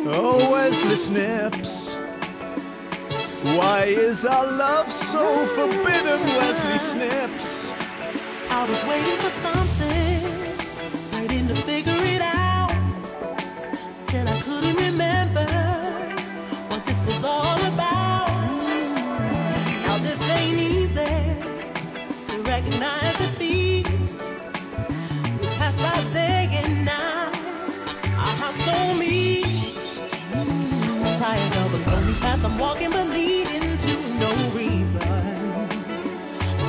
Oh, Wesley Snips. Why is our love so forbidden, Wesley Snips? I was waiting for something, waiting to figure it out, till I couldn't remember what this was all about. Now this ain't easy to recognize defeat. We pass by day and night, our hearts don't meet. I'm tired of the lonely path I'm walking, but leading to no reason.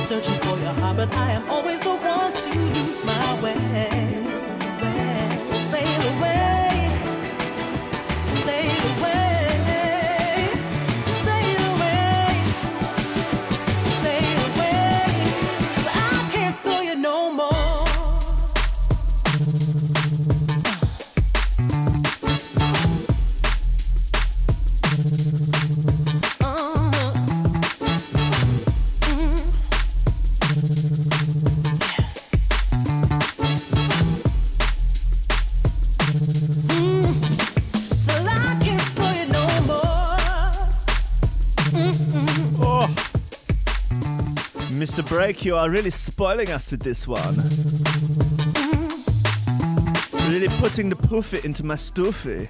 Searching for your heart, but I am always the one to lose my ways. So sail away, sail away, sail away, sail away, till I can't feel you no more. Mr. Break, you are really spoiling us with this one. Really putting the puffy into my stuffy.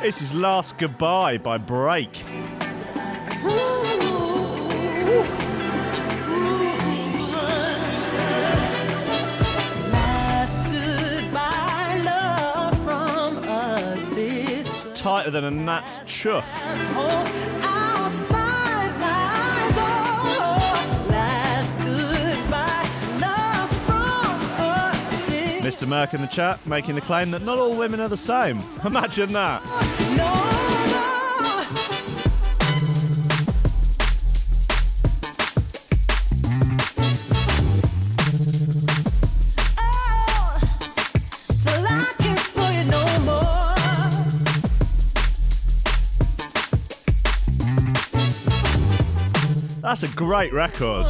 This is Last Goodbye by Break. It's tighter than a gnat's chuff. Mr. Merck in the chat making the claim that not all women are the same. Imagine that. That's a great record.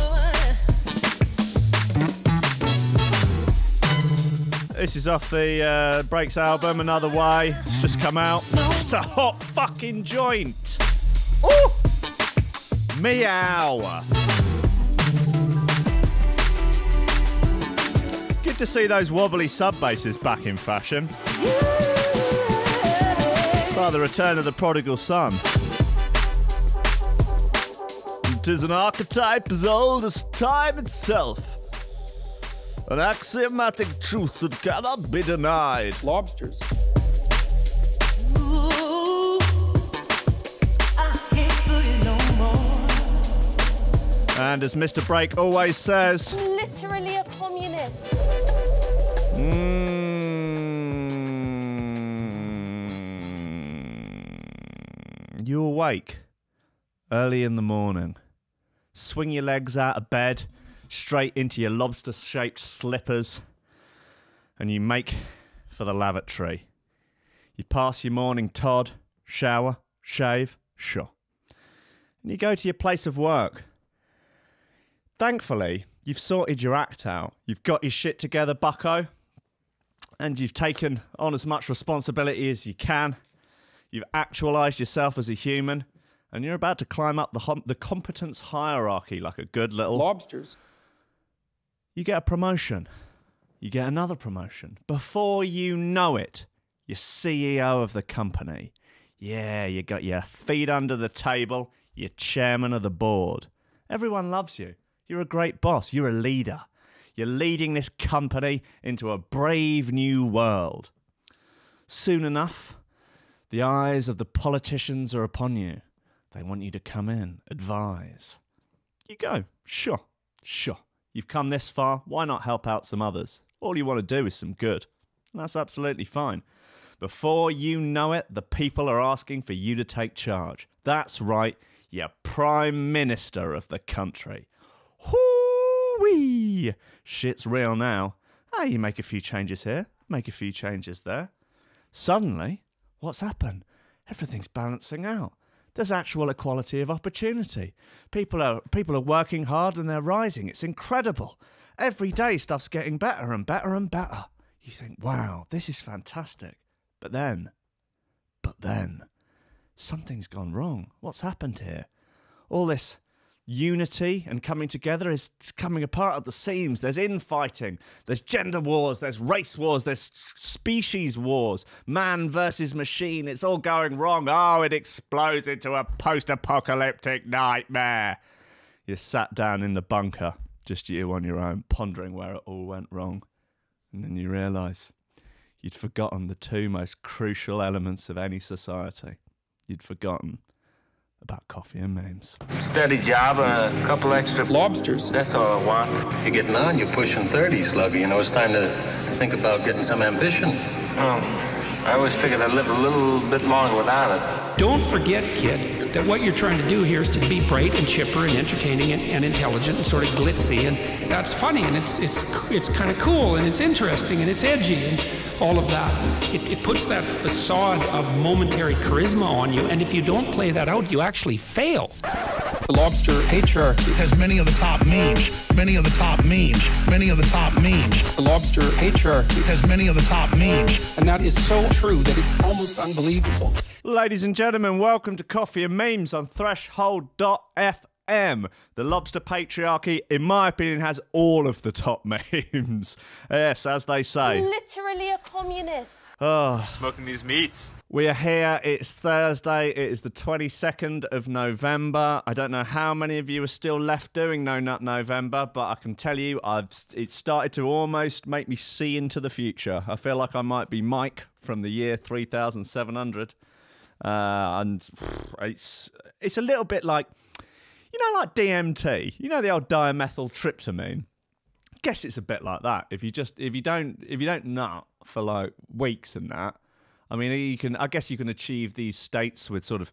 This is off the Breaks album, Another Way. It's just come out. It's a hot fucking joint. Ooh! Meow. Good to see those wobbly sub basses back in fashion. It's like the return of the prodigal son. It is an archetype as old as time itself. An axiomatic truth that cannot be denied. Lobsters. Ooh, I can't feel you no more. And as Mr. Break always says, literally a communist. You awake early in the morning, swing your legs out of bed, straight into your lobster-shaped slippers, and you make for the lavatory. You pass your morning Todd, shower, shave, sure. And you go to your place of work. Thankfully, you've sorted your act out. You've got your shit together, bucko, and you've taken on as much responsibility as you can. You've actualised yourself as a human, and you're about to climb up the competence hierarchy like a good little... Lobsters. you get a promotion. You get another promotion. Before you know it, you're CEO of the company. Yeah, you got your feet under the table. You're chairman of the board. Everyone loves you. You're a great boss. You're a leader. You're leading this company into a brave new world. Soon enough, the eyes of the politicians are upon you. They want you to come in, advise. You go, sure. You've come this far, why not help out some others? All you want to do is some good. And that's absolutely fine. Before you know it, the people are asking for you to take charge. That's right, you're Prime Minister of the country. Hoo-wee! Shit's real now. Hey, you make a few changes here, make a few changes there. Suddenly, what's happened? Everything's balancing out. There's actual equality of opportunity. People are working hard and they're rising. It's incredible. Every day stuff's getting better and better and better. You think, wow, this is fantastic. But then, something's gone wrong. What's happened here? All this unity and coming together is coming apart at the seams. There's infighting, there's gender wars, there's race wars, there's species wars, man versus machine. It's all going wrong. Oh, it explodes into a post-apocalyptic nightmare. You're sat down in the bunker, just you on your own, pondering where it all went wrong. And then you realise you'd forgotten the two most crucial elements of any society. You'd forgotten about coffee and memes. Steady job, a couple extra lobsters. That's all I want. You're getting on, you're pushing 30, Sluggy. You know, it's time to think about getting some ambition. Oh, I always figured I'd live a little bit longer without it. Don't forget, kid, that what you're trying to do here is to be bright and chipper and entertaining and intelligent and sort of glitzy, and that's funny, and it's kind of cool, and it's interesting, and it's edgy, and all of that. It puts that facade of momentary charisma on you, and if you don't play that out, you actually fail. The lobster patriarchy has many of the top memes, many of the top memes, many of the top memes. The lobster patriarchy has many of the top memes. And that is so true that it's almost unbelievable. Ladies and gentlemen, welcome to Coffee and Memes on Threshold.fm. The lobster patriarchy, in my opinion, has all of the top memes. Yes, as they say. Literally a communist. Oh, smoking these meats. We are here. It's Thursday. It is the 22nd of November. I don't know how many of you are still left doing No Nut November, but I can tell you it's started to almost make me see into the future. I feel like I might be Mike from the year 3700. And it's a little bit like, you know, like DMT. You know, the old dimethyltryptamine. I guess it's a bit like that. If you don't nut for like weeks and that, I mean, I guess you can achieve these states with sort of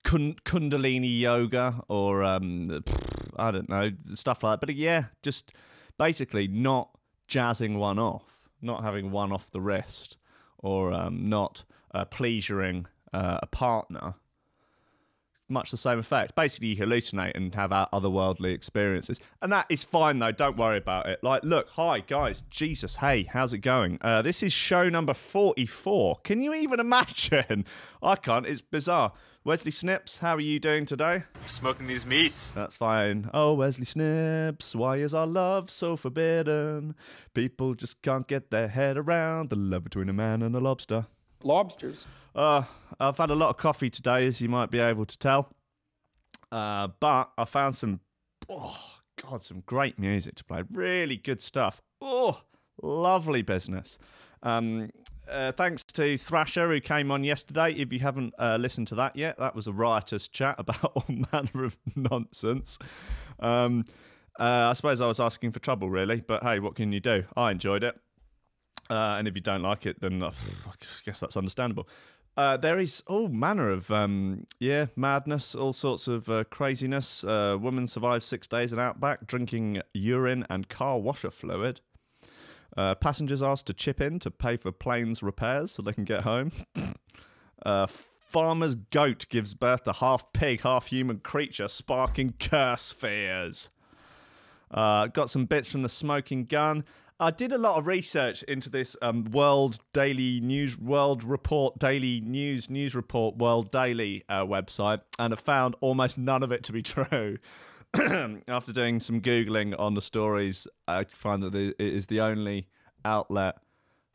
Kundalini yoga or I don't know, stuff like that. But yeah, just basically not jazzing one off, not having one off the wrist, or not pleasuring a partner. Much the same effect. Basically, you hallucinate and have otherworldly experiences. And that is fine, though. Don't worry about it. Like, look, hi, guys. Jesus, hey, how's it going? This is show number 44. Can you even imagine? I can't. It's bizarre. Wesley Snips, how are you doing today? Smoking these meats. That's fine. Oh, Wesley Snips, why is our love so forbidden? People just can't get their head around the love between a man and a lobster. Lobsters. I've had a lot of coffee today, as you might be able to tell. But I found some great music to play. Really good stuff. Oh, lovely business. Thanks to Thrasher, who came on yesterday. If you haven't listened to that yet, that was a riotous chat about all manner of nonsense. I suppose I was asking for trouble, really. But hey, what can you do? I enjoyed it. And if you don't like it, then I guess that's understandable. There is all manner of, madness, all sorts of craziness. Woman survives 6 days in Outback, drinking urine and car washer fluid. Passengers asked to chip in to pay for plane's repairs so they can get home. Farmer's goat gives birth to half pig, half human creature, sparking curse fears. Got some bits from the Smoking Gun. I did a lot of research into this World Report Daily website, and I found almost none of it to be true. after doing some Googling on the stories, I find that it is the only outlet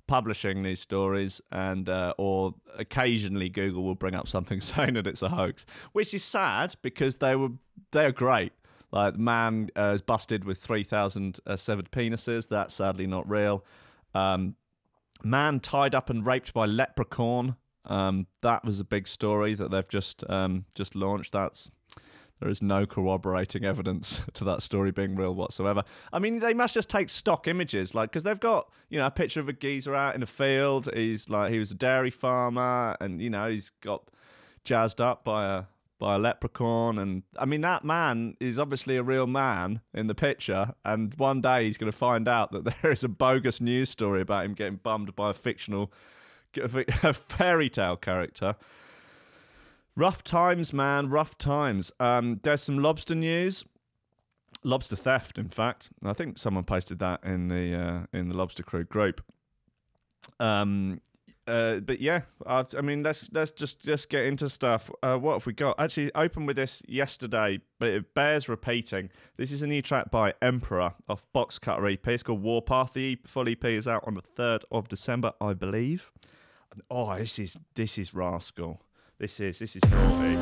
publishing these stories, and or occasionally Google will bring up something saying that it's a hoax, which is sad because they're great. Like, the man is busted with 3,000 severed penises. That's sadly not real. Man tied up and raped by leprechaun. That was a big story that they've just launched. There is no corroborating evidence to that story being real whatsoever. I mean, they must just take stock images, like, because they've got, you know, a picture of a geezer out in a field. He was a dairy farmer, and, you know, he's got jazzed up by a leprechaun. And I mean, that man is obviously a real man in the picture, and one day he's going to find out that there is a bogus news story about him getting bummed by a fairy tale character. Rough times, man, rough times. There's some lobster news, lobster theft, in fact. I think someone posted that in the Lobster Crew group. But yeah, I mean, let's just get into stuff. What have we got? Actually, opened with this yesterday, but it bears repeating. This is a new track by Emperor off Box Cutter EP. It's called Warpath. The full EP is out on the 3rd of December, I believe. And, oh, this is rascal. This is naughty.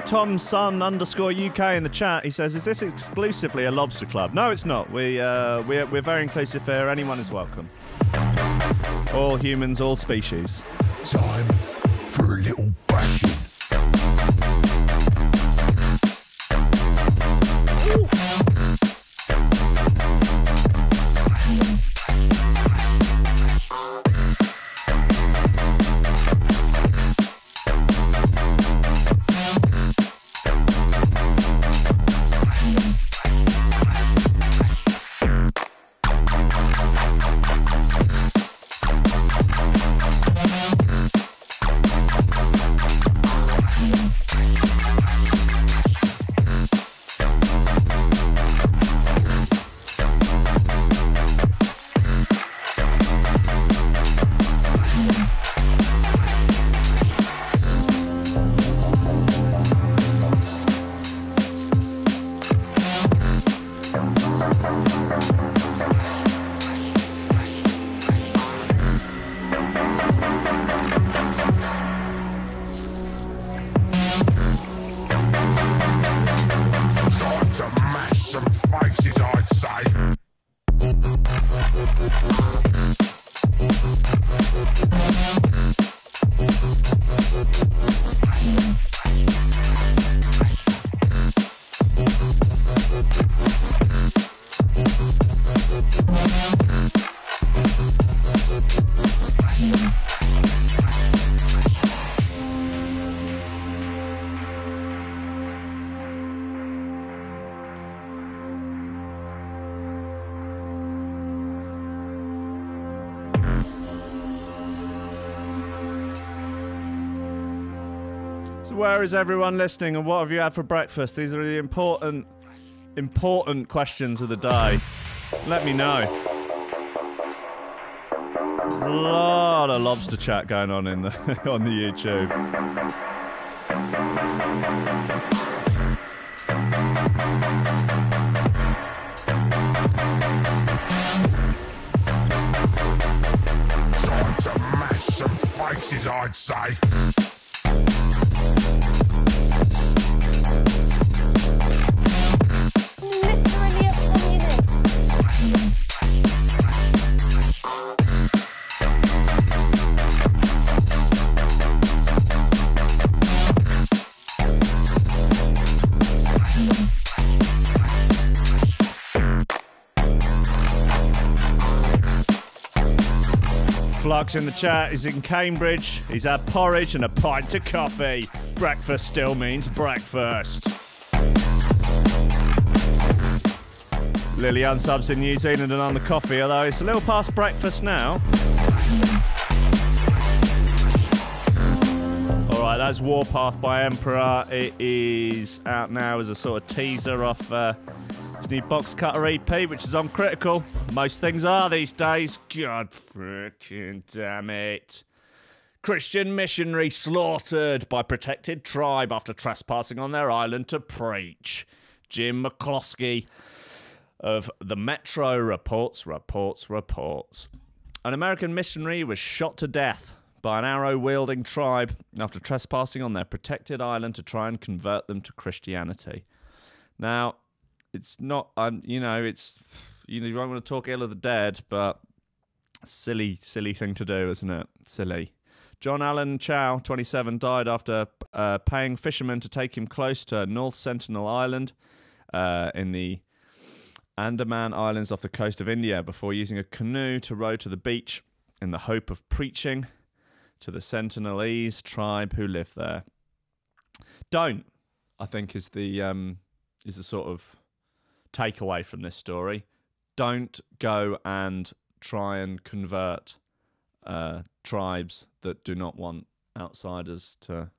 Tomson_UK in the chat. He says, "Is this exclusively a lobster club?" No, it's not. We're very inclusive here. Anyone is welcome. All humans, all species. Time for a little bashing. So where is everyone listening, and what have you had for breakfast? These are the important questions of the day. Let me know. A lot of lobster chat going on in the on the YouTube. Time to mash some faces, I'd say. Literally a communist. Flux in the chat is in Cambridge. He's had porridge and a pint of coffee. Breakfast still means breakfast. Lily Unsub's in New Zealand and on the coffee, although it's a little past breakfast now. Alright, that's Warpath by Emperor. It is out now as a sort of teaser off his new Box Cutter EP, which is on Critical. Most things are these days. God frickin' damn it. Christian missionary slaughtered by protected tribe after trespassing on their island to preach. Jim McCloskey of the Metro reports. An American missionary was shot to death by an arrow-wielding tribe after trespassing on their protected island to try and convert them to Christianity. Now, it's not, you know, it's, you don't want to talk ill of the dead, but silly thing to do, isn't it? Silly. John Allen Chow, 27, died after paying fishermen to take him close to North Sentinel Island in the Andaman Islands off the coast of India before using a canoe to row to the beach in the hope of preaching to the Sentinelese tribe who live there. Don't, I think, is the sort of takeaway from this story. Don't go and try and convert tribes that do not want outsiders to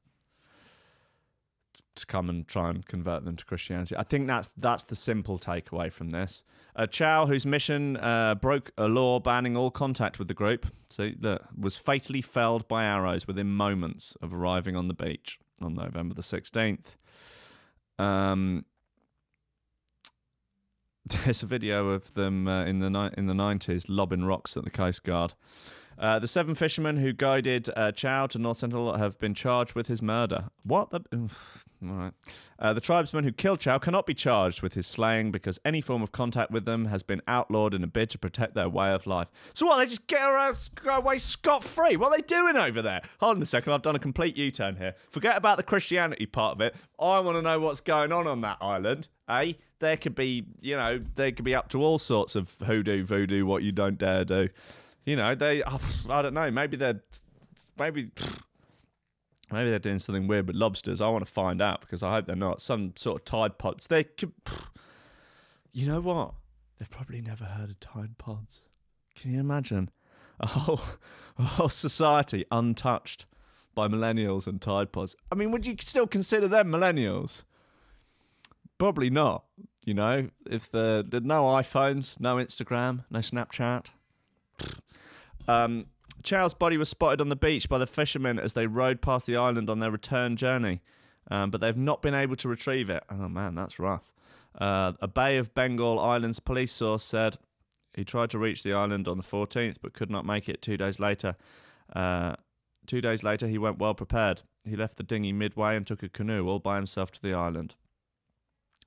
come and try and convert them to Christianity. I think that's the simple takeaway from this. Chow, whose mission broke a law banning all contact with the group, was fatally felled by arrows within moments of arriving on the beach on November the 16th. There's a video of them in the 90s lobbing rocks at the Coast Guard. The 7 fishermen who guided Chow to North Central have been charged with his murder. What? All right. The tribesmen who killed Chow cannot be charged with his slaying because any form of contact with them has been outlawed in a bid to protect their way of life. So what, they just go away scot-free? What are they doing over there? Hold on a second, I've done a complete U-turn here. Forget about the Christianity part of it. I want to know what's going on that island, eh? There could be, you know, they could be up to all sorts of hoodoo, voodoo, what you don't dare do. You know, I don't know, maybe they're doing something weird with lobsters. I want to find out because I hope they're not. Some sort of Tide Pods. They could, you know what? They've probably never heard of Tide Pods. Can you imagine a whole society untouched by millennials and Tide Pods? I mean, would you still consider them millennials? Probably not. You know, if there's no iPhones, no Instagram, no Snapchat. Chow's body was spotted on the beach by the fishermen as they rowed past the island on their return journey, but they've not been able to retrieve it. Oh man, that's rough. A Bay of Bengal Islands police source said he tried to reach the island on the 14th but could not make it 2 days later. 2 days later, he went well prepared. He left the dinghy midway and took a canoe all by himself to the island.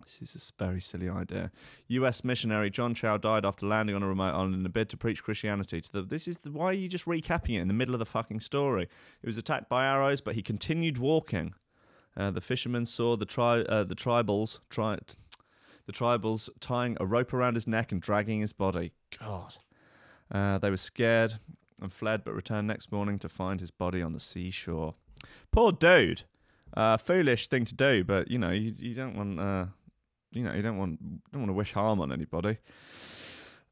This is a very silly idea. U.S. missionary John Chow died after landing on a remote island in a bid to preach Christianity to the... Why are you just recapping it in the middle of the fucking story? He was attacked by arrows, but he continued walking. The fishermen saw the tribals tying a rope around his neck and dragging his body. God. They were scared and fled, but returned next morning to find his body on the seashore. Poor dude. Foolish thing to do, but you know you don't want. You know, you don't want to wish harm on anybody.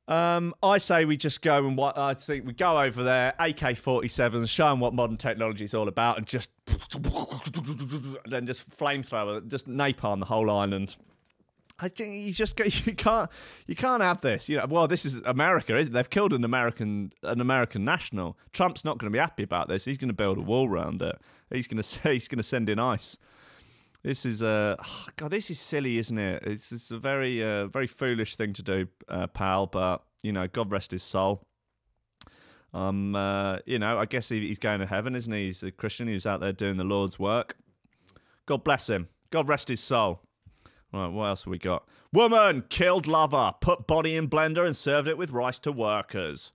I say we just go and I think we go over there, AK-47s, show them what modern technology is all about, and just then just flamethrower, just napalm the whole island. I think you just go. You can't have this. You know, well, this is America, isn't it? They've killed an American national. Trump's not going to be happy about this. He's going to build a wall around it. He's going to send in ice. This is God. This is silly, isn't it? It's a very foolish thing to do, pal. But you know, God rest his soul. You know, I guess he's going to heaven, isn't he? He's a Christian. He was out there doing the Lord's work. God bless him. God rest his soul. Right, what else have we got? Woman killed lover, put body in blender and served it with rice to workers.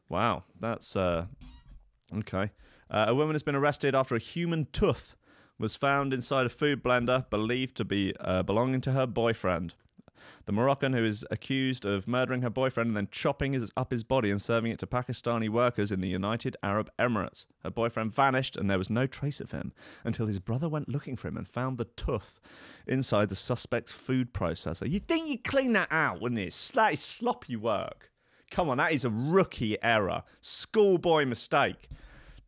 Wow, that's okay. A woman has been arrested after a human tooth was found inside a food blender believed to be belonging to her boyfriend. The Moroccan, who is accused of murdering her boyfriend and then chopping up his body and serving it to Pakistani workers in the United Arab Emirates. Her boyfriend vanished and there was no trace of him until his brother went looking for him and found the tooth inside the suspect's food processor. You'd think you'd clean that out, wouldn't it? That is sloppy work. Come on, that is a rookie error. Schoolboy mistake.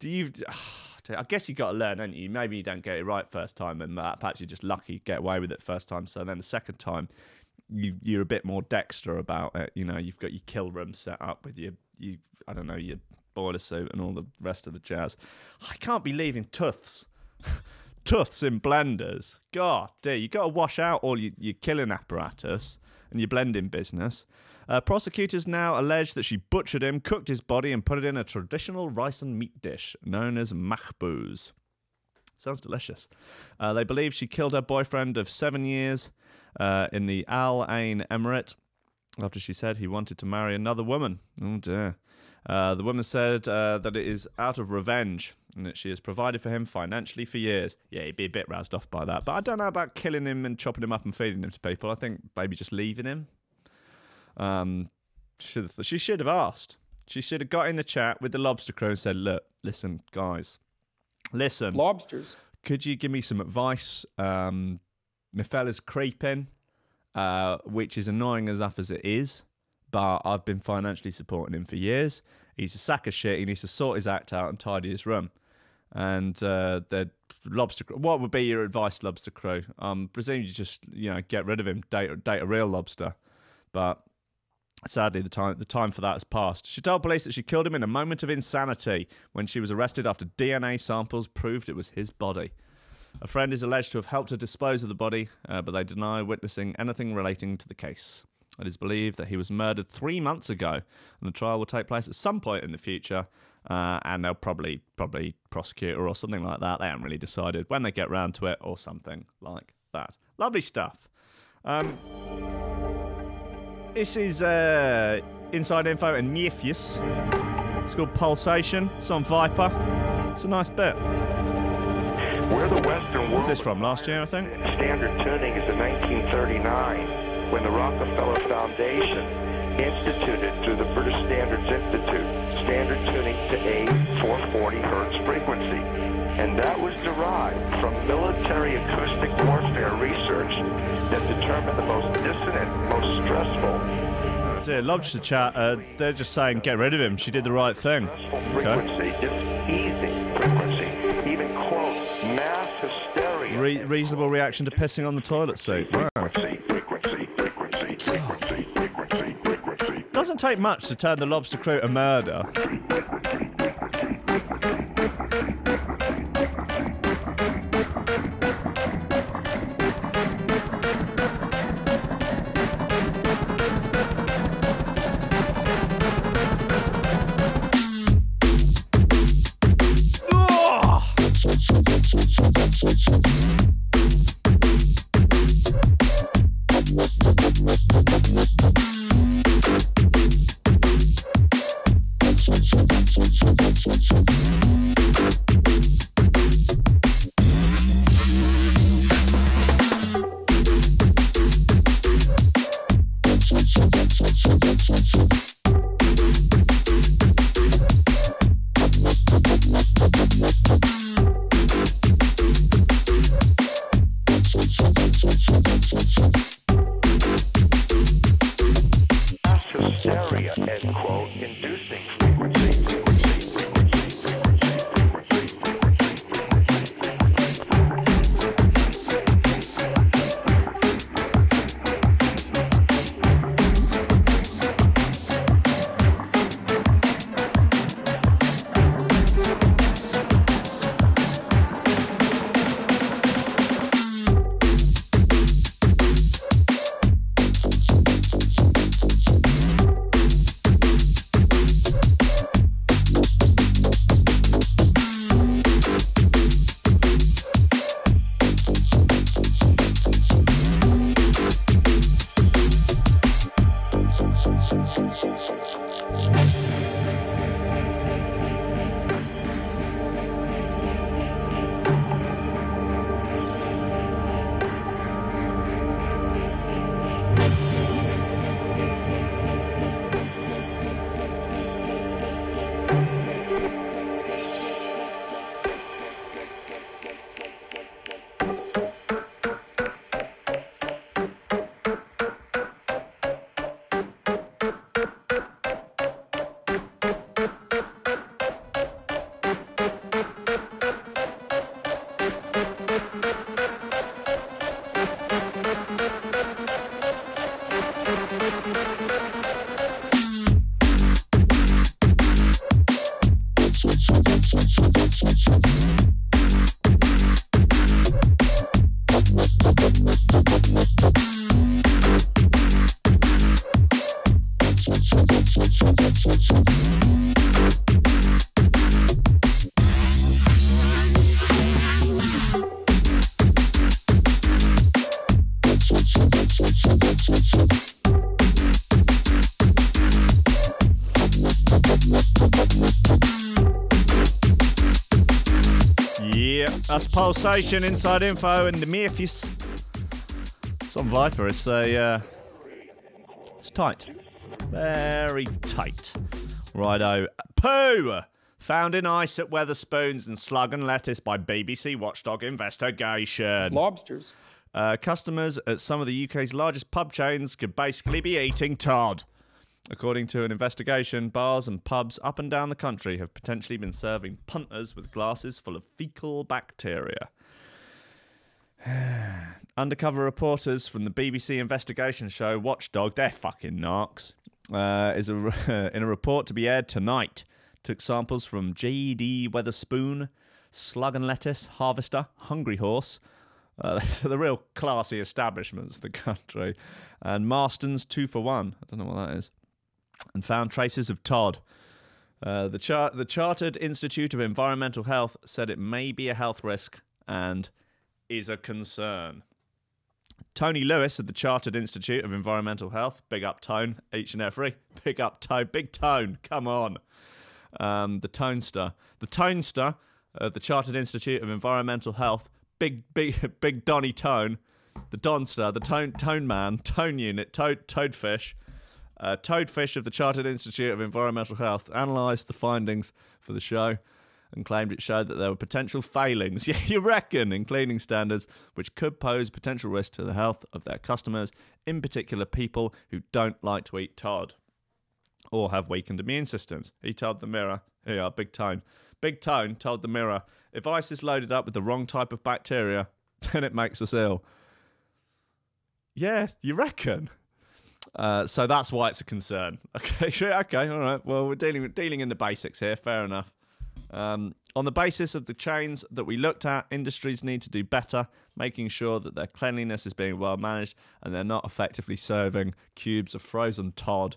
I guess you've got to learn, haven't you? Maybe you don't get it right first time, and perhaps you're just lucky you get away with it first time. So then the second time, you're a bit more dexter about it. You know, you've got your kill room set up with your boiler suit and all the rest of the jazz. I can't be leaving tooths in blenders. God, dear, you got to wash out all your killing apparatus and your blending business. Prosecutors now allege that she butchered him, cooked his body, and put it in a traditional rice and meat dish known as mahbouz. Sounds delicious. They believe she killed her boyfriend of 7 years in the Al Ain Emirate after she said he wanted to marry another woman. Oh dear. The woman said that it is out of revenge and that she has provided for him financially for years. Yeah, he'd be a bit roused off by that. But I don't know about killing him and chopping him up and feeding him to people. I think maybe just leaving him. She should have asked. She should have got in the chat with the lobster crew and said, look, listen, guys. Listen. Lobsters. Could you give me some advice? My fella's creeping, which is annoying enough as it is. But I've been financially supporting him for years. He's a sack of shit. He needs to sort his act out and tidy his room. And the lobster crew, what would be your advice, lobster crew? Presume you just get rid of him, date a real lobster. But sadly, the time for that has passed. She told police that she killed him in a moment of insanity when she was arrested after DNA samples proved it was his body. A friend is alleged to have helped her dispose of the body, but they deny witnessing anything relating to the case. It is believed that he was murdered 3 months ago, and the trial will take place at some point in the future, and they'll probably prosecute her or something like that. They haven't really decided when they get round to it or something like that. Lovely stuff. This is inside info and Nephews. It's called Pulsation. It's on Viper. It's a nice bit. Where the Western world. What's this from? Last year, I think? Standard tuning is in 1939. When the Rockefeller Foundation instituted through the British Standards Institute standard tuning to a 440 hertz frequency. And that was derived from military acoustic warfare research that determined the most dissonant, most stressful. Oh dear, lobster chat, they're just saying get rid of him. She did the right thing. Frequency, just easy frequency, even quote, mass hysteria. Reasonable reaction to pissing on the toilet seat. Wow. Doesn't take much to turn the lobster crew to murder. That's Pulsation, Inside Info, and the Memphis. It's on Viper. It's tight. Very tight. Righto. Poo! Found in ice at Weatherspoons and slug and lettuce by BBC Watchdog investigation. Lobsters. Customers at some of the UK's largest pub chains could basically be eating Todd. According to an investigation, bars and pubs up and down the country have potentially been serving punters with glasses full of fecal bacteria. Undercover reporters from the BBC investigation show Watchdog, they're fucking narcs, in a report to be aired tonight, took samples from J.D. Weatherspoon, Slug and Lettuce, Harvester, Hungry Horse, so the real classy establishments of the country, and Marston's 2 for 1. I don't know what that is. And found traces of Todd. The Chartered Institute of Environmental Health said it may be a health risk and is a concern. Tony Lewis at the Chartered Institute of Environmental Health, big up Tone, each and every, big up Tone, big Tone, come on. The Tonester of the Chartered Institute of Environmental Health, big Donny Tone, the Donster, the Tone Man, Tone Unit, Toadfish. Toadfish of the Chartered Institute of Environmental Health analysed the findings for the show and claimed it showed that there were potential failings, yeah, you reckon, in cleaning standards, which could pose potential risk to the health of their customers, in particular people who don't like to eat Todd or have weakened immune systems. He told the Mirror, here, Big Tone. Big Tone told the Mirror, if ice is loaded up with the wrong type of bacteria, then it makes us ill. Yeah, you reckon? So that's why it's a concern. Okay, sure, okay, all right. Well, we're dealing in the basics here. Fair enough. On the basis of the chains that we looked at, industries need to do better, making sure that their cleanliness is being well managed and they're not effectively serving cubes of frozen Todd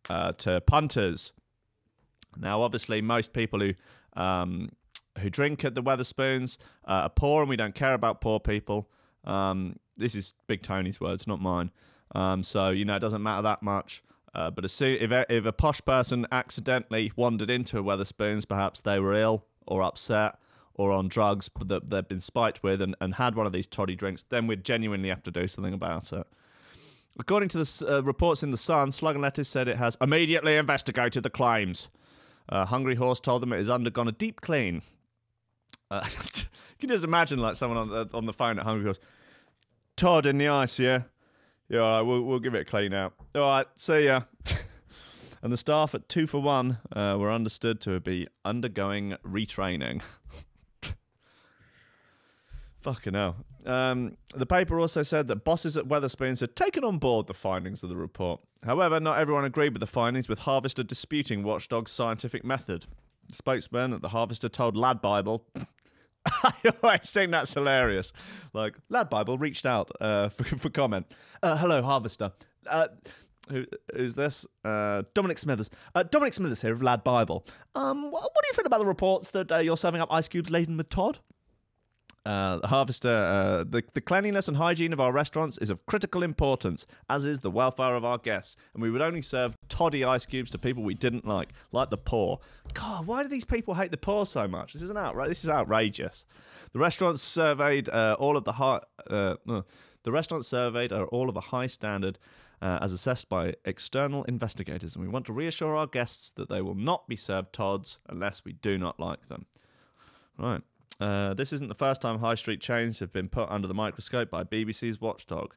to punters. Now, obviously, most people who drink at the Weatherspoons are poor, and we don't care about poor people. This is Big Tony's words, not mine. So, you know, it doesn't matter that much. But if a posh person accidentally wandered into a Weatherspoons, perhaps they were ill or upset or on drugs that they've been spiked with and had one of these toddy drinks, then we'd genuinely have to do something about it. According to the reports in The Sun, Slug and Lettuce said it has immediately investigated the claims. Hungry Horse told them it has undergone a deep clean. You can just imagine like someone on the phone at Hungry Horse. Todd in the ice, yeah? Yeah, all right, we'll give it a clean out. All right, see ya. And the staff at 2 for 1 were understood to be undergoing retraining. Fucking hell. The paper also said that bosses at Weatherspoons had taken on board the findings of the report. However, not everyone agreed with the findings, with Harvester disputing Watchdog's scientific method. The spokesman at the Harvester told Lad Bible... I always think that's hilarious. Like, Lad Bible reached out for comment. Hello, Harvester. Who's this? Dominic Smithers. Dominic Smithers here of Lad Bible. What do you feel about the reports that you're serving up ice cubes laden with Todd? Harvester, the cleanliness and hygiene of our restaurants is of critical importance, as is the welfare of our guests, and we would only serve toddy ice cubes to people we didn't like the poor. God, why do these people hate the poor so much? This is outrageous. The restaurants surveyed are all of a high standard, as assessed by external investigators, and we want to reassure our guests that they will not be served Todds unless we do not like them. Right. This isn't the first time high street chains have been put under the microscope by BBC's Watchdog,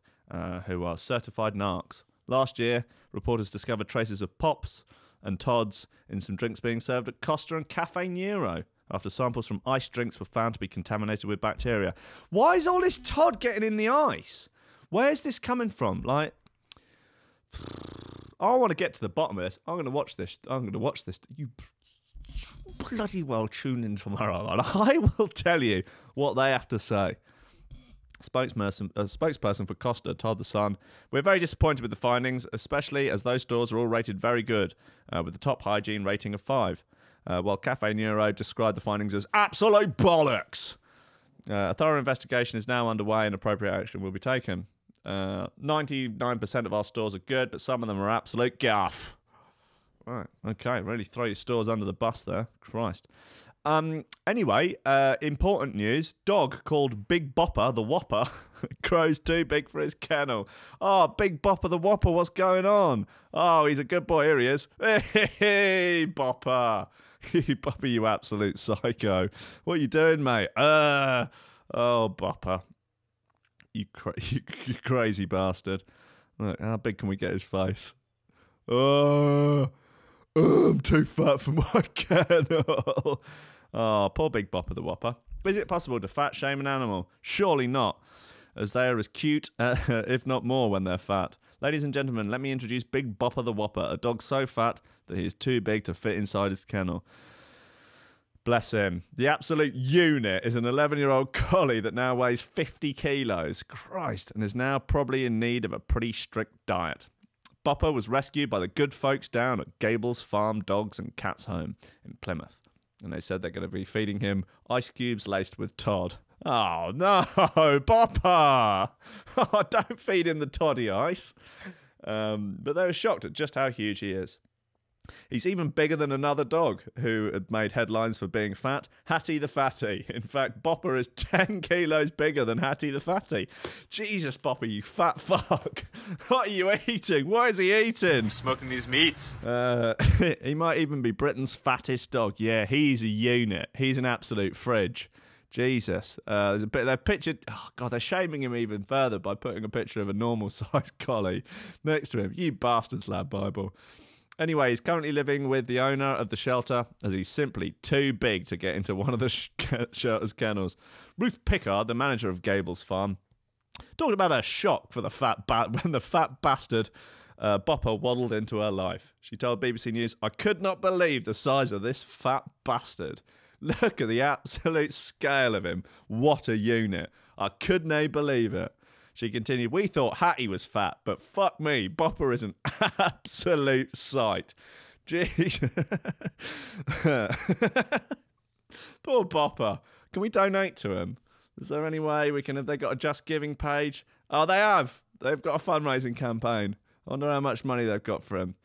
who are certified narcs. Last year, reporters discovered traces of Pops and Todds in some drinks being served at Costa and Cafe Nero, after samples from ice drinks were found to be contaminated with bacteria. Why is all this Todd getting in the ice? Where's this coming from? Like, I want to get to the bottom of this. I'm going to watch this. You bloody well tune in tomorrow, and I will tell you what they have to say. Spokesperson for Costa told The Sun, "We're very disappointed with the findings, especially as those stores are all rated very good, with the top hygiene rating of 5. While Cafe Nero described the findings as absolute bollocks. A thorough investigation is now underway and appropriate action will be taken. 99% of our stores are good, but some of them are absolute guff." Right. Okay. Really throw your stores under the bus there. Christ. Anyway, important news. Dog called Big Bopper the Whopper grows too big for his kennel. Oh, Big Bopper the Whopper, what's going on? Oh, he's a good boy. Here he is. Hey, Bopper. Bopper, you absolute psycho. What are you doing, mate? Oh, Bopper. You crazy bastard. Look, how big can we get his face? Oh, I'm too fat for my kennel. Oh, poor Big Bopper the Whopper. Is it possible to fat shame an animal? Surely not, as they are as cute, if not more, when they're fat. Ladies and gentlemen, let me introduce Big Bopper the Whopper, a dog so fat that he is too big to fit inside his kennel. Bless him. The absolute unit is an 11-year-old collie that now weighs 50 kilos. Christ, and is now probably in need of a pretty strict diet. Bopper was rescued by the good folks down at Gable's Farm Dogs and Cats Home in Plymouth. And they said they're going to be feeding him ice cubes laced with Todd. Oh, no, Bopper! Oh, don't feed him the toddy ice. But they were shocked at just how huge he is. He's even bigger than another dog who had made headlines for being fat, Hattie the Fatty. In fact, Bopper is 10 kilos bigger than Hattie the Fatty. Jesus, Bopper, you fat fuck. What are you eating? What is he eating? Smoking these meats. He might even be Britain's fattest dog. Yeah, he's a unit. He's an absolute fridge. Jesus. There's a bit. They're pictured. Oh God, they're shaming him even further by putting a picture of a normal-sized collie next to him. You bastards, Lad Bible. Anyway, he's currently living with the owner of the shelter as he's simply too big to get into one of the shelter's kennels. Ruth Pickard, the manager of Gable's Farm, talked about her shock for the when the fat bastard Bopper waddled into her life. She told BBC News, "I could not believe the size of this fat bastard. Look at the absolute scale of him. What a unit. I couldn't believe it." She continued, "We thought Hattie was fat, but fuck me, Bopper is an absolute sight." Jeez. Poor Bopper. Can we donate to him? Is there any way we can... Have they got a Just Giving page? Oh, they have. They've got a fundraising campaign. I wonder how much money they've got for him.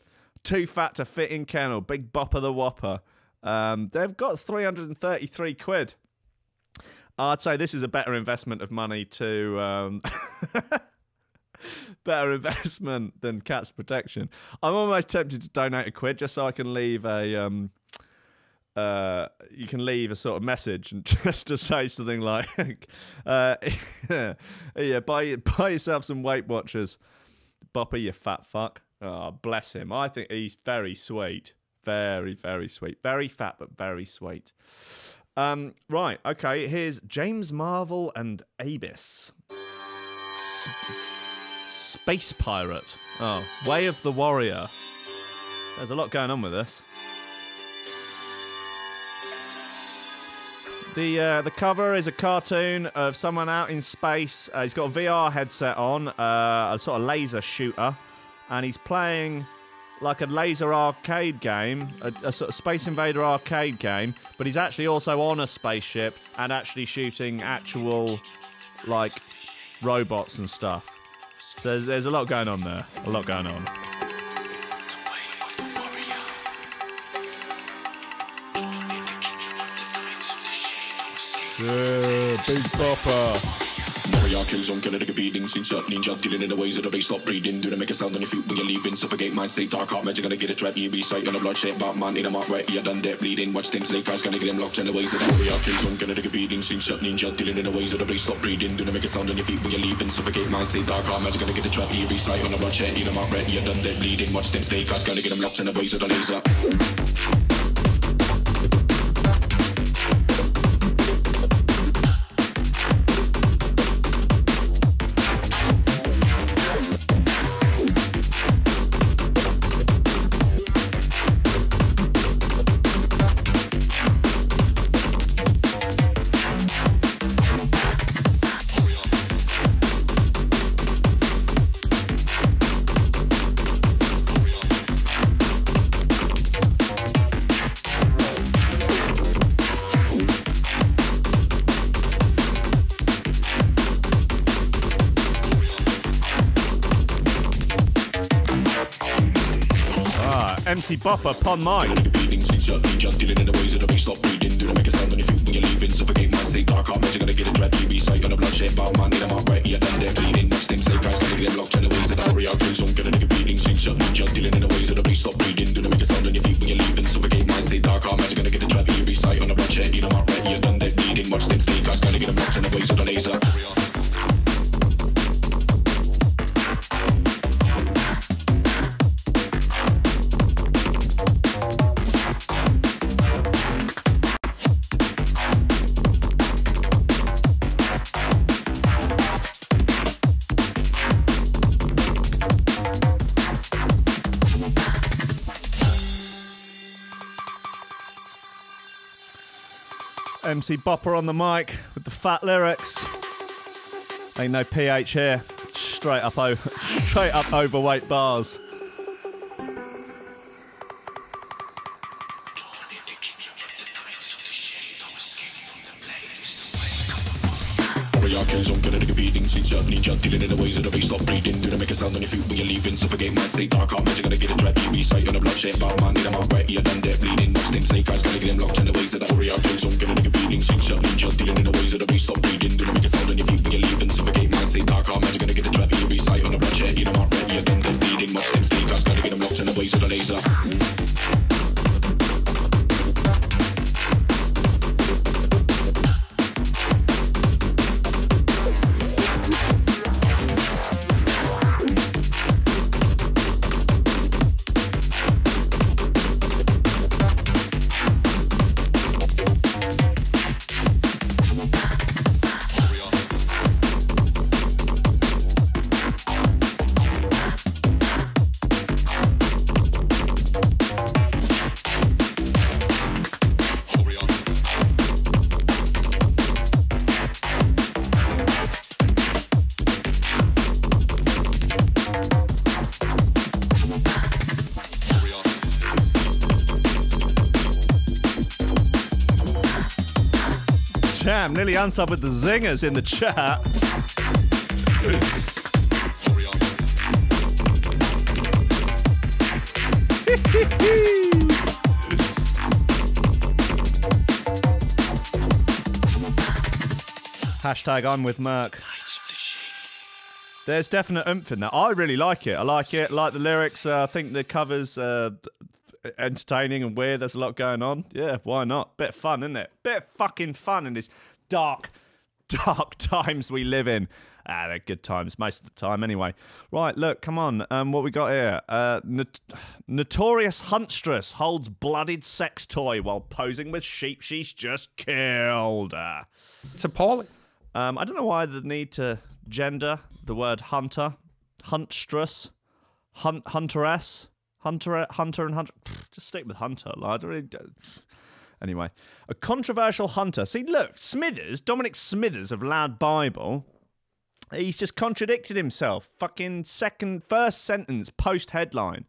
Too fat to fit in kennel. Big Bopper the Whopper. They've got 333 quid. I'd say this is a better investment of money to... better investment than Cats Protection. I'm almost tempted to donate a quid just so I can leave a... you can leave a sort of message and just to say something like... yeah, buy yourself some Weight Watchers. Bopper, you fat fuck. Oh, bless him. I think he's very sweet. Very, very sweet. Very fat, but very sweet. Right, okay, here's James Marvel and Abyss. Space Pirate. Oh, Way of the Warrior. There's a lot going on with this. The cover is a cartoon of someone out in space. He's got a VR headset on, a sort of laser shooter, and he's playing like a laser arcade game, a sort of Space Invader arcade game, but he's actually also on a spaceship and actually shooting actual, like, robots and stuff. So there's a lot going on there. A lot going on. Yeah, Big Bopper. Warrior kills on killer nigga beatings, insert ninja dealing in the ways of the bass, stop breathing. Do they make a sound on your feet when you're leaving? Suffocate mind state, dark heart magic, gonna get it right. EB sight on a bloodshed, Batman in a mark right, you done dead bleeding. Watch them snake eyes, gonna get them locked in the ways of the warrior kills on killer nigga beatings, insert ninja dealing in the ways of the bass, stop breathing. Do they make a sound on your feet when you're leaving? Suffocate mind state, dark heart magic, gonna get it right. EB sight on a bloodshed, in a mark right, you done dead bleeding. Watch them snake eyes, gonna get them locked in the ways of the laser. MC Bopper, pon mic. Beating, sing, shut, ninja, dealing in the ways of the bass, stop breathing. Do the make a sound on your feet when you're leaving. Suffocate, mind, stay dark, I'm gonna get it right. TV sight on the bloodshed, bar man, get them out right. Yeah, done, they're bleeding. Watch them, snake eyes, gonna get them locked in the ways of the hurry out. Kills, get a nigga beating, sing, shut, ninja, dealing in the ways of the bass, stop breathing. Do the make a sound on your feet when you're leaving. Suffocate, mind, stay dark, I'm gonna get it right. TV sight on the bloodshed, get them out right. Yeah, done, they're bleeding. Watch them, snake eyes, gonna get them locked in the ways of the laser. MC Bopper on the mic with the fat lyrics. Ain't no PH here. Straight up overweight bars. Kills on, get a nigga beating, sing, shut, ninja, dealing in the ways of the bass, stop breathing. Do the make a sound on your feet when you're leaving. Suffocate, mind, stay dark, I'm gonna get it right. TV sight on the bloodshed, bar man, get them out right. Yeah, done, they're bleeding. Watch them, snake eyes, gonna get them locked in the ways of the warrior. Kills on, get a nigga beating, sing, shut, ninja, dealing in the ways of the bass, stop breathing. Do the make a sound on your feet when you're leaving. Suffocate, mind, stay dark, I'm gonna get it right. TV sight on the bloodshed, get them out right. Yeah, done, they're bleeding. Watch them, snake eyes, gonna get them locked in the ways of the laser. Damn, nearly Unsub with the zingers in the chat. Hashtag I'm with Merc. There's definite oomph in that. I really like it. I like it. I like the lyrics. I think the cover's entertaining and weird. There's a lot going on. Yeah, why not? Bit of fun, isn't it? Bit of fucking fun in this dark times we live in. They're good times most of the time anyway. Right, look, come on. What we got here? Notorious Huntress holds bloodied sex toy while posing with sheep she's just killed. It's appalling. I don't know why the need to gender the word hunter. Huntress. Hunteress. Hunter and hunter. Just stick with hunter. Like, anyway, a controversial hunter. See, look, Dominic Smithers of Loud Bible. He's just contradicted himself. Fucking first sentence, post headline.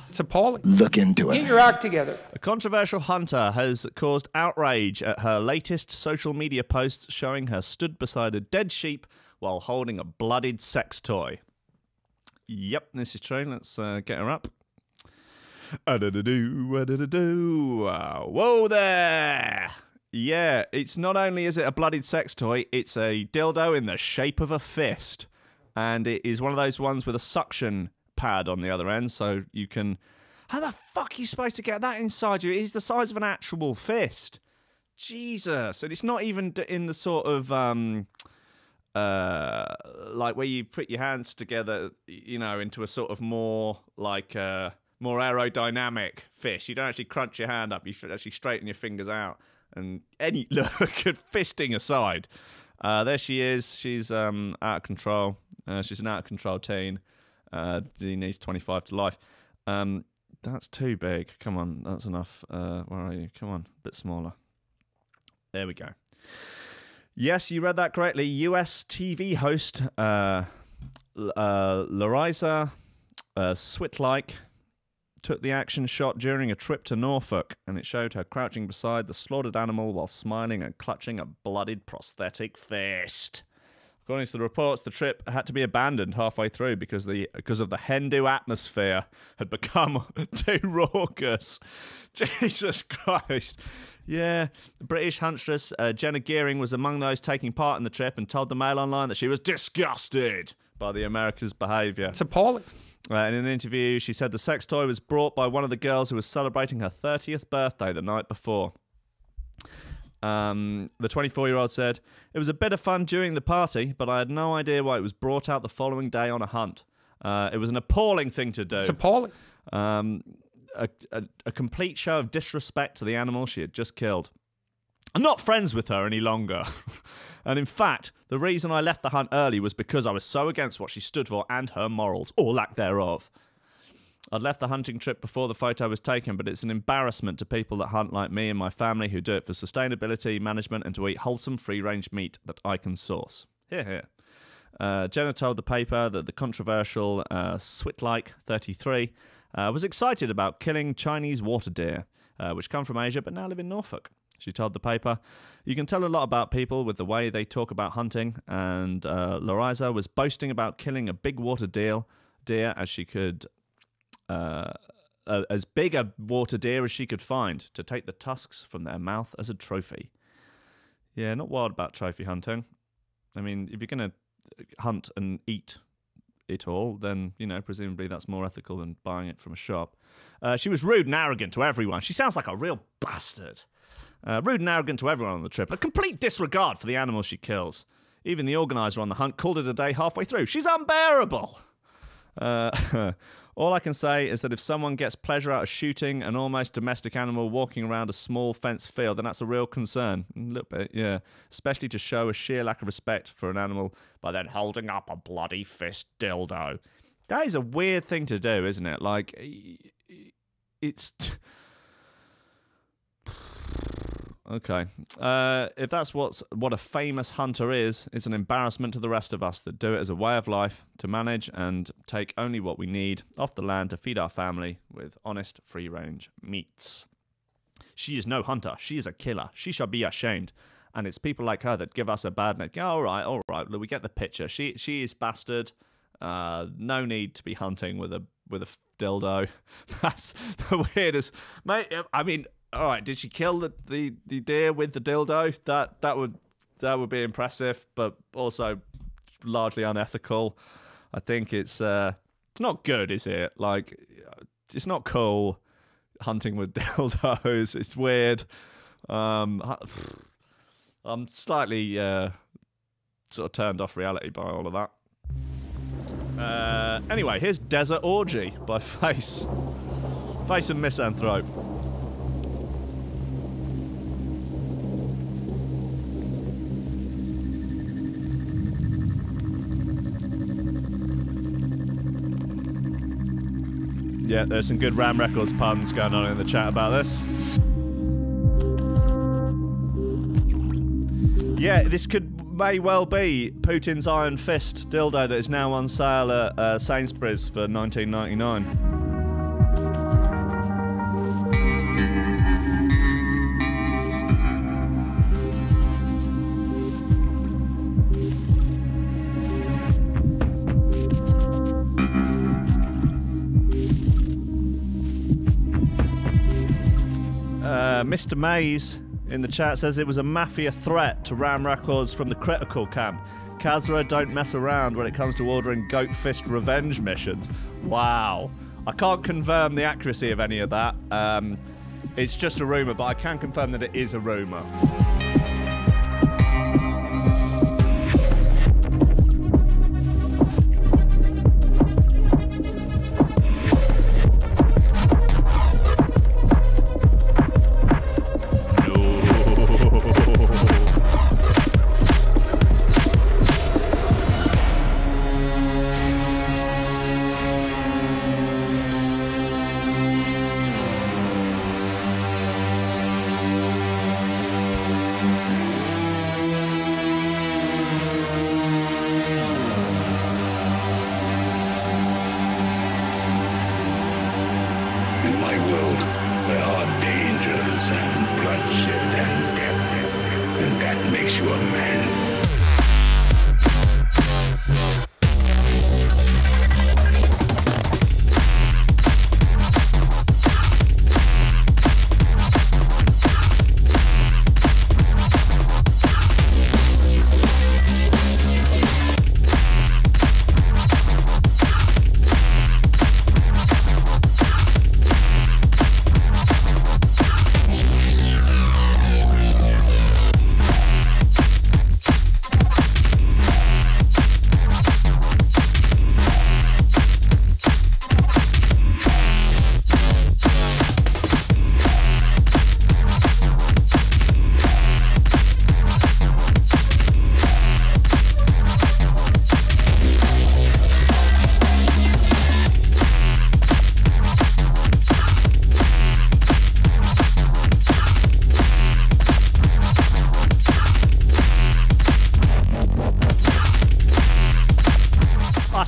It's appalling. Look into it. Get your act together. A controversial hunter has caused outrage at her latest social media post showing her stood beside a dead sheep while holding a bloodied sex toy. Yep, this is true. Let's get her up. Whoa there! Yeah, it's not only is it a bloodied sex toy, it's a dildo in the shape of a fist. And it is one of those ones with a suction pad on the other end, so you can... How the fuck are you supposed to get that inside you? It is the size of an actual fist. Jesus. And it's not even in the sort of... like where you put your hands together, you know, into a sort of more like more aerodynamic fist. You don't actually crunch your hand up. You actually straighten your fingers out. And any look at fisting aside, there she is. She's out of control. She's an out of control teen. She needs 25 to life. That's too big. Come on, that's enough. Where are you? Come on, a bit smaller. There we go. Yes, you read that correctly. US TV host Larissa Switlik took the action shot during a trip to Norfolk, and it showed her crouching beside the slaughtered animal while smiling and clutching a bloodied prosthetic fist. According to the reports, the trip had to be abandoned halfway through because of the Hindu atmosphere had become too raucous. Jesus Christ. Yeah, the British huntress Jenna Gearing was among those taking part in the trip and told the Mail Online that she was disgusted by the Americans' behaviour. It's appalling. In an interview, she said the sex toy was brought by one of the girls who was celebrating her 30th birthday the night before. The 24-year-old said, "It was a bit of fun during the party, but I had no idea why it was brought out the following day on a hunt. It was an appalling thing to do. It's appalling. A complete show of disrespect to the animal she had just killed. I'm not friends with her any longer. And in fact, the reason I left the hunt early was because I was so against what she stood for and her morals, or lack thereof. I'd left the hunting trip before the photo was taken, but it's an embarrassment to people that hunt like me and my family who do it for sustainability, management, and to eat wholesome free-range meat that I can source." Hear, hear. Jenna told the paper that the controversial Switlike 33 was excited about killing Chinese water deer, which come from Asia but now live in Norfolk. She told the paper, "You can tell a lot about people with the way they talk about hunting, and Larisa was boasting about killing a big water deer as she could, as big a water deer as she could find, to take the tusks from their mouth as a trophy." Yeah, not wild about trophy hunting. I mean, if you're going to hunt and eat it all, then, you know, presumably that's more ethical than buying it from a shop. She was rude and arrogant to everyone. She sounds like a real bastard. Rude and arrogant to everyone on the trip. A complete disregard for the animals she kills. Even the organiser on the hunt called it a day halfway through. She's unbearable. All I can say is that if someone gets pleasure out of shooting an almost domestic animal walking around a small fenced field, then that's a real concern. A little bit, yeah. Especially to show a sheer lack of respect for an animal by then holding up a bloody fist dildo. That is a weird thing to do, isn't it? Like, it's... Okay. If that's what a famous hunter is, it's an embarrassment to the rest of us that do it as a way of life, to manage and take only what we need off the land to feed our family with honest, free-range meats. She is no hunter. She is a killer. She shall be ashamed. And it's people like her that give us a bad name. All right. We get the picture. She is bastard. No need to be hunting with a dildo. That's the weirdest. Mate, I mean... All right, did she kill the deer with the dildo? That would be impressive, but also largely unethical. I think it's not good, is it? Like, it's not cool hunting with dildos. It's weird. I'm slightly sort of turned off reality by all of that. Anyway, here's Desert Orgy by Face and Misanthrope. Yeah, there's some good Ram Records puns going on in the chat about this. Yeah, this may well be Putin's Iron Fist dildo that is now on sale at Sainsbury's for $19.99. Mr. Mays in the chat says it was a mafia threat to Ram Records from the Critical Camm. Kadzra don't mess around when it comes to ordering goat fist revenge missions. Wow. I can't confirm the accuracy of any of that. It's just a rumour, but I can confirm that it is a rumour. makes you a man.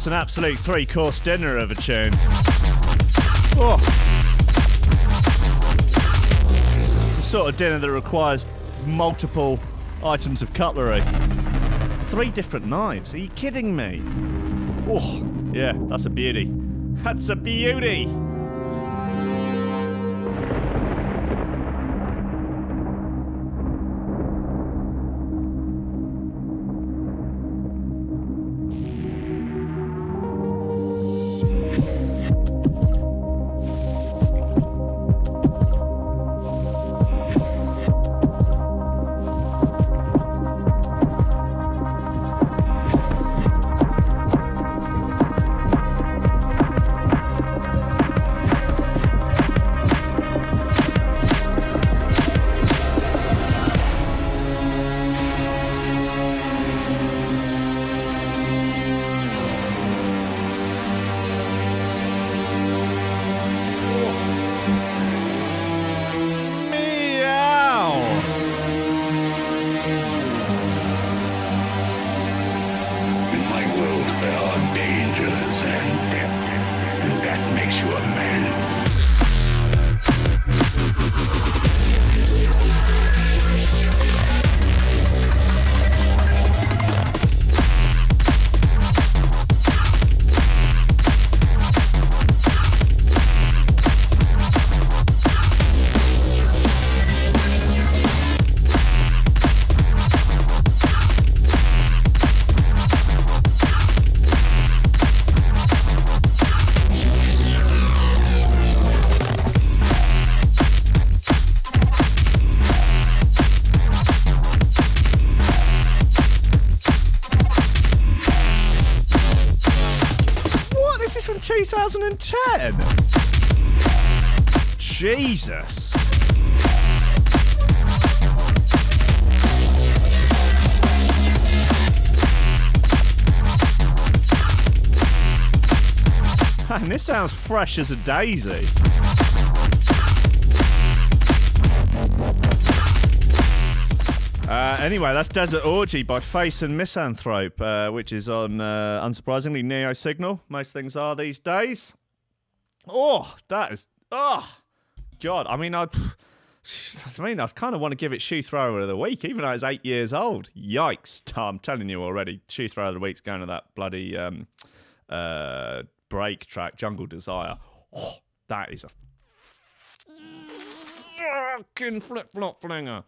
That's an absolute three-course dinner of a tune. Oh. It's the sort of dinner that requires multiple items of cutlery. 3 different knives. Are you kidding me? Oh, yeah, that's a beauty. That's a beauty! This is from 2010. Jesus. Man, this sounds fresh as a daisy. Anyway, that's Desert Orgy by Face and Misanthrope, which is on, unsurprisingly, Neo Signal. Most things are these days. Oh, that is... Oh, God. I mean, I kind of want to give it Shoe Thrower of the Week, even though it's 8 years old. Yikes. I'm telling you already, Shoe Thrower of the Week's going to that bloody break track, Jungle Desire. Oh, that is a fucking flip-flop flinger.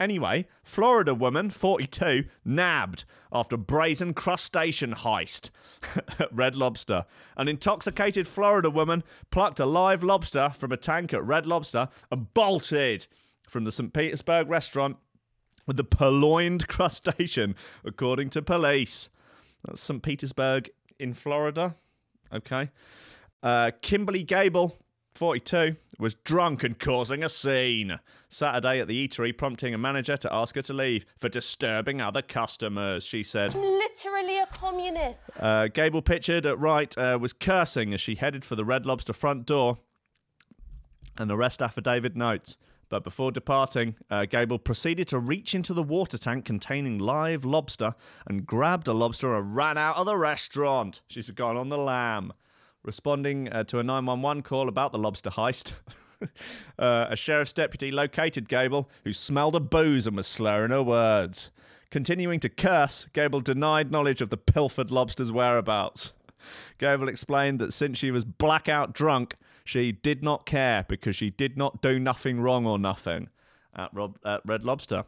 Anyway, Florida woman, 42, nabbed after brazen crustacean heist at Red Lobster. An intoxicated Florida woman plucked a live lobster from a tank at Red Lobster and bolted from the St. Petersburg restaurant with the purloined crustacean, according to police. That's St. Petersburg in Florida. Okay. Kimberly Gable, 42, was drunk and causing a scene Saturday at the eatery, prompting a manager to ask her to leave for disturbing other customers, she said. I'm literally a communist. Gable, pictured at right, was cursing as she headed for the Red Lobster front door, an arrest affidavit notes. But before departing, Gable proceeded to reach into the water tank containing live lobster and grabbed a lobster and ran out of the restaurant. She's gone on the lam. Responding to a 911 call about the lobster heist, a sheriff's deputy located Gable, who smelled of booze and was slurring her words. Continuing to curse, Gable denied knowledge of the pilfered lobster's whereabouts. Gable explained that since she was blackout drunk, she did not care because she did not do nothing wrong or nothing at Red Lobster.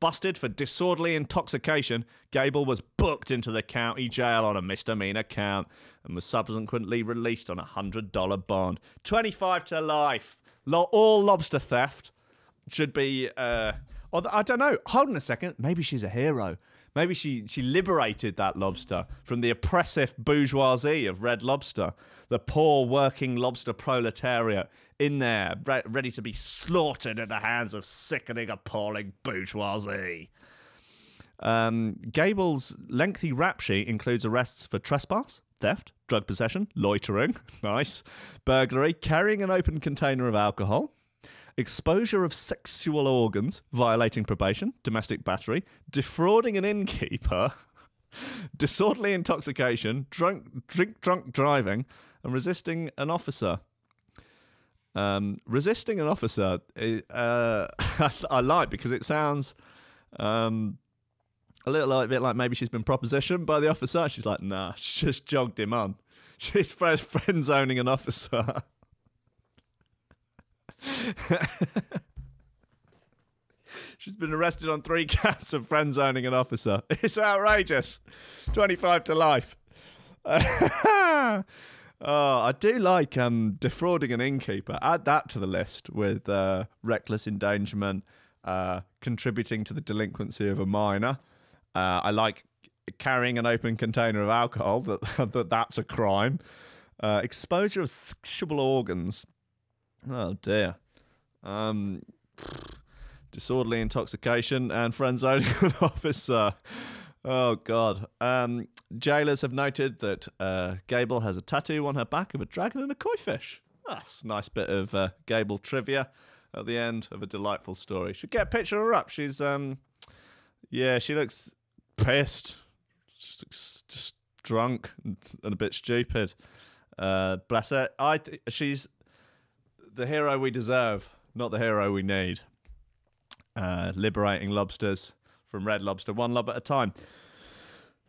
Busted for disorderly intoxication, Gable was booked into the county jail on a misdemeanor count and was subsequently released on a $100 bond. 25 to life. All lobster theft should be... I don't know. Hold on a second. Maybe she's a hero. Maybe she liberated that lobster from the oppressive bourgeoisie of Red Lobster. The poor working lobster proletariat in there, ready to be slaughtered at the hands of sickening, appalling bourgeoisie. Gable's lengthy rap sheet includes arrests for trespass, theft, drug possession, loitering, nice, burglary, carrying an open container of alcohol, exposure of sexual organs, violating probation, domestic battery, defrauding an innkeeper, disorderly intoxication, drunk driving, and resisting an officer. Resisting an officer, I like, because it sounds a little bit like maybe she's been propositioned by the officer. She's like, nah, she just jogged him on. She's friend zoning an officer. She's been arrested on 3 counts of friend zoning an officer. It's outrageous. 25 to life. Oh, I do like defrauding an innkeeper. Add that to the list with reckless endangerment, contributing to the delinquency of a minor. I like carrying an open container of alcohol. That's a crime. Exposure of sexual organs. Oh dear. Disorderly intoxication and friend zoning an officer. Oh God. Jailers have noted that Gable has a tattoo on her back of a dragon and a koi fish. That's a nice bit of Gable trivia at the end of a delightful story. Should get a picture of her up. She's yeah, she looks pissed, just drunk and a bit stupid. Bless her. She's the hero we deserve, not the hero we need. Liberating lobsters from Red Lobster, one lob at a time.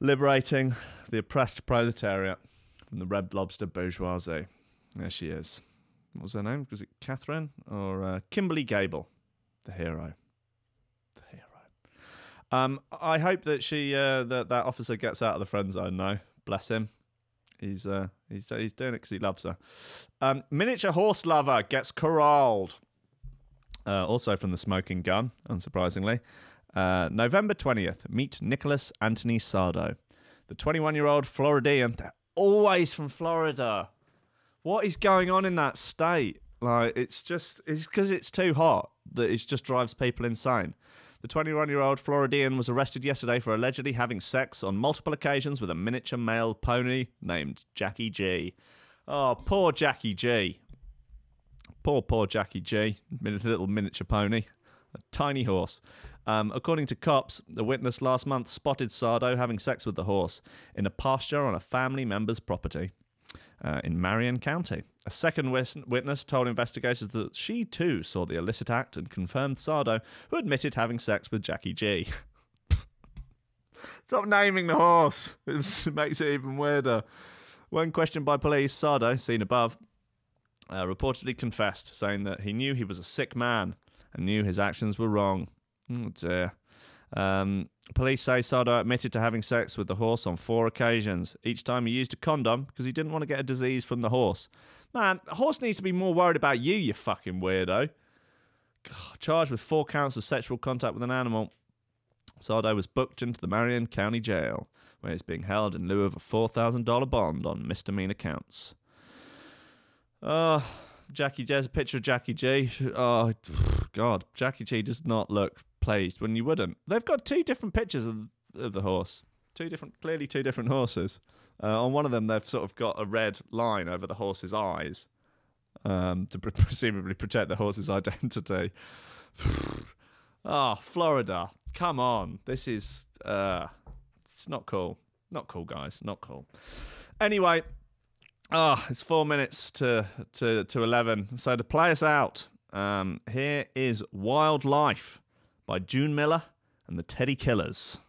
Liberating the oppressed proletariat from the Red Lobster bourgeoisie. There she is. What was her name? Was it Catherine or Kimberly Gable? The hero. The hero. I hope that that officer gets out of the friend zone now. Bless him. He's doing it because he loves her. Miniature horse lover gets corralled. Also from the Smoking Gun, unsurprisingly. November 20th, meet Nicholas Anthony Sardo. The 21-year-old Floridian. They're always from Florida. What is going on in that state? Like, it's because it's too hot that it just drives people insane. The 21-year-old Floridian was arrested yesterday for allegedly having sex on multiple occasions with a miniature male pony named Jackie G. Oh, poor Jackie G. Poor Jackie G. Little miniature pony. A tiny horse. According to cops, the witness last month spotted Sardo having sex with the horse in a pasture on a family member's property in Marion County. A second witness told investigators that she too saw the illicit act and confirmed Sardo, who admitted having sex with Jackie G. Stop naming the horse. It makes it even weirder. When questioned by police, Sardo, seen above, reportedly confessed, saying that he knew he was a sick man and knew his actions were wrong. Oh dear. Police say Sardo admitted to having sex with the horse on 4 occasions. Each time he used a condom because he didn't want to get a disease from the horse. Man, the horse needs to be more worried about you, you fucking weirdo. God, charged with 4 counts of sexual contact with an animal. Sardo was booked into the Marion County Jail, where he's being held in lieu of a $4,000 bond on misdemeanor counts. Jackie G. There's a picture of Jackie G. Oh, God. Jackie G does not look pleased when you wouldn't. They've got 2 different pictures of the horse. Clearly two different horses. On one of them, they've sort of got a red line over the horse's eyes to presumably protect the horse's identity. Florida. Come on. This is... it's not cool. Not cool, guys. Not cool. Anyway... it's 4 minutes to 11. So to play us out, here is Wildlife by June Miller and the Teddy Killers.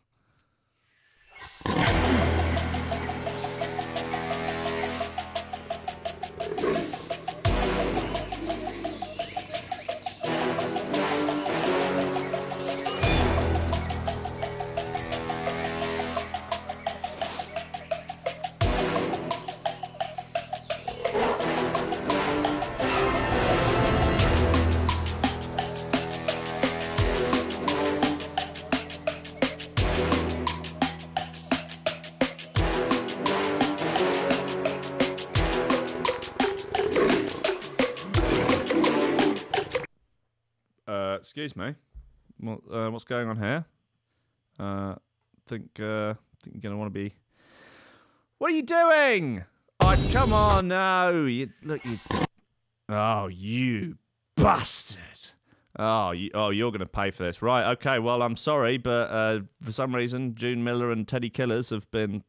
Excuse me. What's going on here? Think you're gonna want to be. What are you doing? Oh, come on, no! You. Oh, you bastard! Oh, you're going to pay for this. Right, okay, well, I'm sorry, but for some reason, June Miller and Teddy Killers have been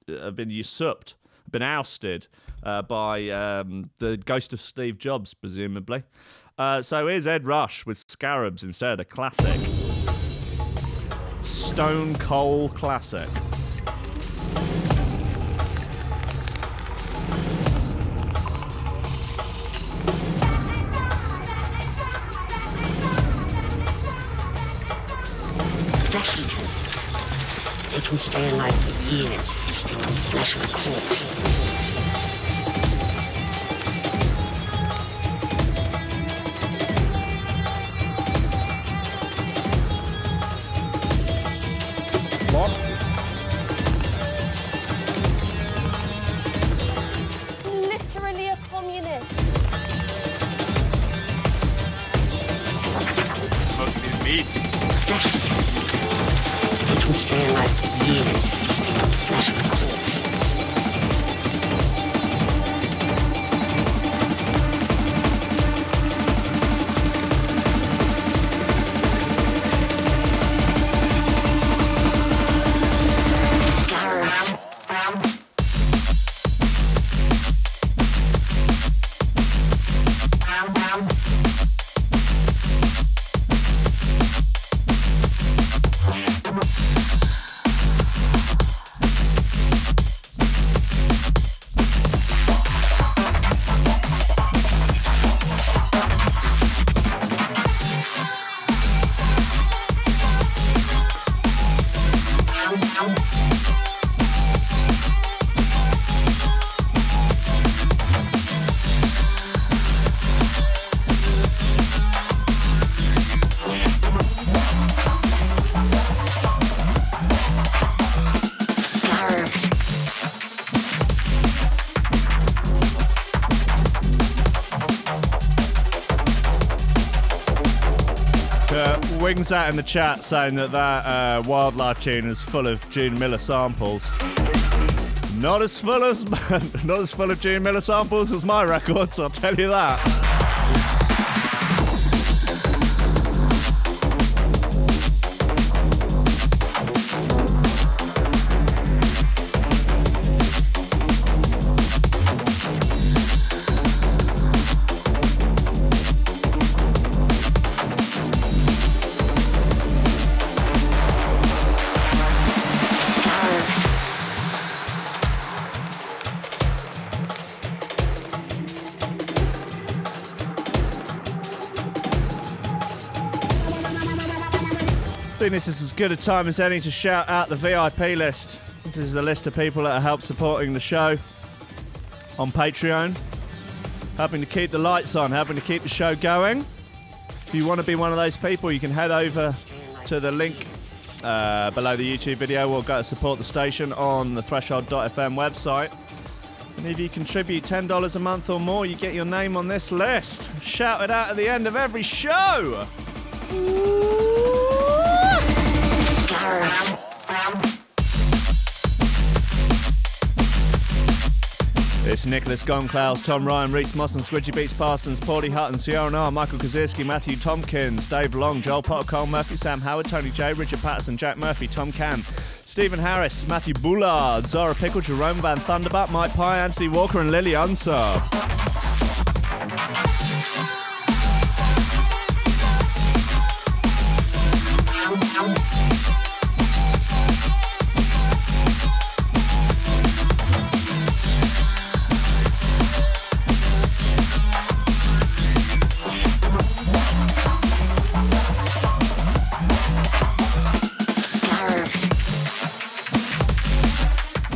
usurped, been ousted by the ghost of Steve Jobs, presumably. So here's Ed Rush with Scarabs instead, a classic. Stone Cold classic. Flesh eaters. They can stay alive for years, still on flesh of a corpse. What? Literally a communist. Smoking these meats. Flesh eaters. They can stay alive for years, still on flesh of a corpse. Wings out in the chat saying that Wildlife tune is full of June Miller samples. Not as full of June Miller samples as my records, I'll tell you that. I think this is as good a time as any to shout out the VIP list. This is a list of people that help supporting the show on Patreon, helping to keep the lights on, helping to keep the show going. If you want to be one of those people, you can head over to the link below the YouTube video or go to support the station on the Threshold.fm website. And if you contribute $10 a month or more, you get your name on this list. Shout it out at the end of every show. It's Nicholas Goncalves, Tom Ryan, Reece Mosson, Squidgy Beats Parsons, Pauly Hutton, Ciarán R, Michael Kedzierski, Matthew Tomkins, Dave Long, Joel Potter, Colm Murphy, Sam Howard, Tony J, Richard Patterson, Jack Murphy, Tom Camm, Stephen Harris, Mattieu Boulard, Zara Pickles, Jeroen Van Thunderbutt, Mike Pye, Anthony Walker and Lily Unsub.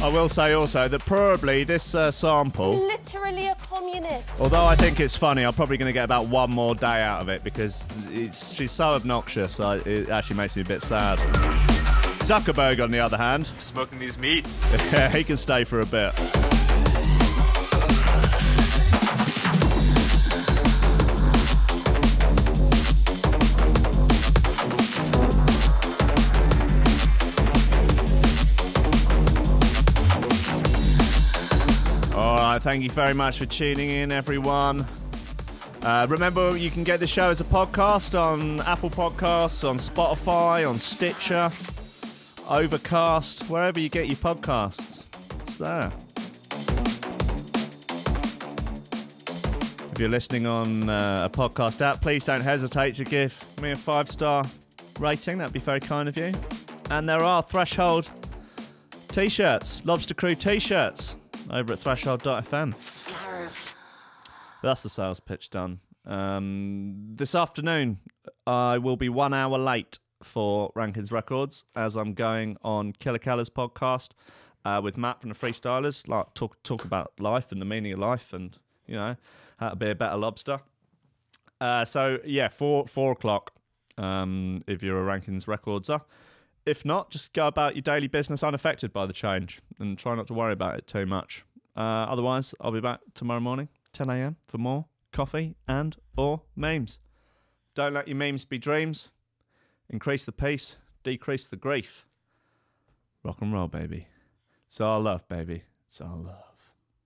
I will say also that probably this sample, Literally a communist. although I think it's funny, I'm probably going to get about one more day out of it because she's so obnoxious, it actually makes me a bit sad. Zuckerberg, on the other hand, Smoking these meats. yeah, he can stay for a bit. Thank you very much for tuning in, everyone. Remember, you can get the show as a podcast on Apple Podcasts, on Spotify, on Stitcher, Overcast, wherever you get your podcasts. It's there. If you're listening on a podcast app, please don't hesitate to give me a 5-star rating. That'd be very kind of you. And there are Threshold t-shirts, Lobster Crew t-shirts, over at threshold.fm. That's the sales pitch done. This afternoon, I will be 1 hour late for Rankin's Records as I'm going on Killer Keller's podcast with Matt from the Freestylers. Like talk about life and the meaning of life, and you know how to be a better lobster. So yeah, 4 o'clock. If you're a Rankin's Records-er. If not, just go about your daily business unaffected by the change and try not to worry about it too much. Otherwise, I'll be back tomorrow morning, 10 a.m. for more coffee and or memes. Don't let your memes be dreams. Increase the peace, decrease the grief. Rock and roll, baby. It's all love, baby. It's all love.